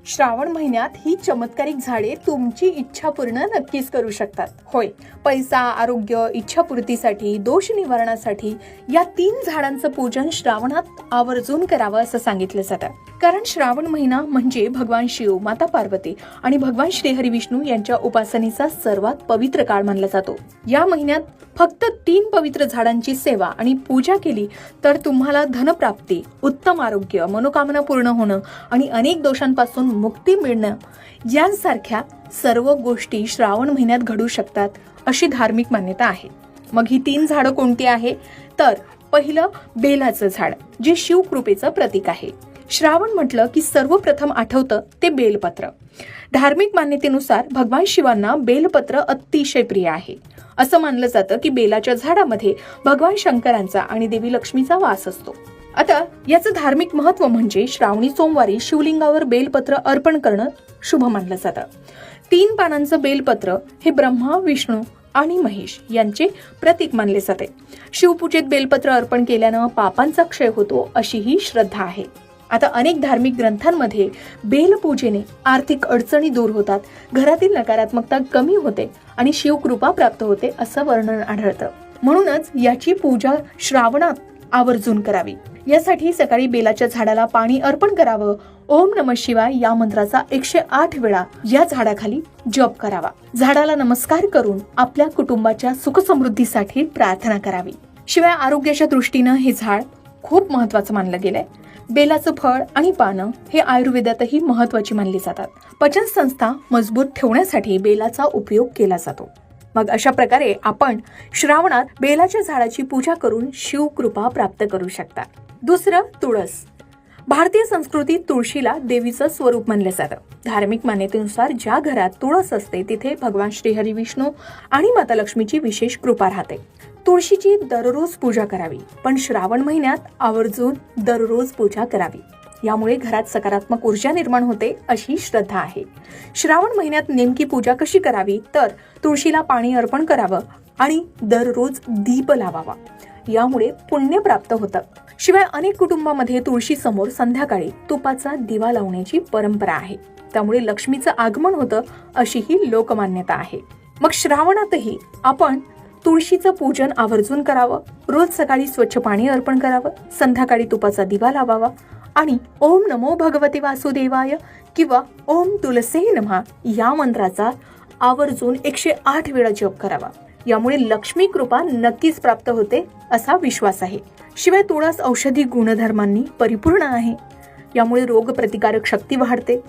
श्रावण महिन्यात ही चमत्कारिक झाडे तुमची इच्छा पूर्ण नक्कीच करू शकतात. होय, पैसा, आरोग्य, इच्छापूर्तीसाठी, दोष निवारणासाठी या 3 झाडांचं पूजन श्रावणात आवर्जून करावं असं सांगितलं जातं. कारण श्रावण महिना म्हणजे भगवान शिव, माता पार्वती आणि भगवान श्रीहरी विष्णू यांच्या उपासनेचा सर्वात पवित्र काळ मानला जातो. या महिन्यात फक्त 3 पवित्र झाडांची सेवा आणि पूजा केली तर तुम्हाला धनप्राप्ती, उत्तम आरोग्य, मनोकामना पूर्ण होणं आणि अनेक दोषांपासून मुक्ती मिळणं यांसारख्या सर्व गोष्टी श्रावण महिन्यात घडू शकतात अशी धार्मिक मान्यता आहे. मग ही 3 झाडं कोणती आहे? तर पहिलं बेलाचं झाड, जे शिवकृपेचं प्रतीक आहे. श्रावण म्हटलं की सर्वप्रथम आठवतं ते बेलपत्र. धार्मिक मान्यतेनुसार भगवान शिवांना बेलपत्र अतिशय प्रिय आहे. असं मानलं जातं की बेलाच्या झाडामध्ये भगवान शंकरांचा आणि देवी लक्ष्मीचा वास असतो. आता याचं धार्मिक महत्व म्हणजे श्रावणी सोमवारी शिवलिंगावर बेलपत्र अर्पण करणं शुभ मानलं जातं. 3 पानांचं बेलपत्र हे ब्रह्मा, विष्णू आणि महेश यांचे प्रतीक मानले जाते. शिवपूजेत बेलपत्र अर्पण केल्यानं पापांचा क्षय होतो अशी ही श्रद्धा आहे. आता अनेक धार्मिक ग्रंथांमध्ये बेलपूजेने आर्थिक अडचणी दूर होतात, घरातील नकारात्मकता कमी होते आणि शिवकृपा प्राप्त होते असं वर्णन आढळतं. म्हणूनच याची पूजा श्रावणात आवर्जून करावी. यासाठी सकाळी बेलाच्या झाडाला पाणी अर्पण करावं. ओम नमः शिवाय या मंत्राचा 108 वेळा या झाडाखाली जप करावा. झाडाला नमस्कार करून आपल्या कुटुंबाच्या सुखसमृद्धीसाठी प्रार्थना करावी. शिवाय आरोग्याच्या दृष्टीनं हे झाड खूप महत्वाचं मानलं गेलंय. बेलाचं फळ आणि पानं हे आयुर्वेदातही महत्वाची मानली जातात. पचन संस्था मजबूत ठेवण्यासाठी बेलाचा उपयोग केला जातो. मग अशा प्रकारे आपण श्रावणात बेलाच्या झाडाची पूजा करून शिवकृपा प्राप्त करू शकता. दुसरं, तुळस. भारतीय संस्कृतीत तुळशीला देवीचं स्वरूप मानलं जातं. धार्मिक मान्यतेनुसार ज्या घरात तुळस असते तिथे भगवान श्रीहरी विष्णू आणि माता लक्ष्मीची विशेष कृपा राहते. तुळशीची दररोज पूजा करावी, पण श्रावण महिन्यात आवर्जून दररोज पूजा करावी. यामुळे घरात सकारात्मक ऊर्जा निर्माण होते अशी श्रद्धा आहे. श्रावण महिन्यात नेमकी पूजा कशी करावी? तर तुळशीला पाणी अर्पण करावं आणि दररोज दीप लावावा. यामुळे पुण्य प्राप्त होतं. शिवाय अनेक कुटुंबामध्ये तुळशी समोर संध्याकाळी तुपाचा दिवा लावण्याची परंपरा आहे. त्यामुळे लक्ष्मीचं आगमन होतं अशी ही लोकमान्यता आहे. मग श्रावणातही आपण तुळशीचं पूजन आवर्जून करावं. रोज सकाळी स्वच्छ पाणी अर्पण करावं, संध्याकाळी तुपाचा दिवा लावावा आणि ओम नमो भगवते वासुदेवाय किंवा ओम तुलसे नमः या मंत्राचा आवर्जून 108 वेळा जप करावा. यामुळे लक्ष्मी कृपा नक्कीच प्राप्त होते असा विश्वास आहे. शिवाय तुळस औषधी गुणधर्मांनी परिपूर्ण आहे. यामुळे रोग प्रतिकारक शक्ती वाढते,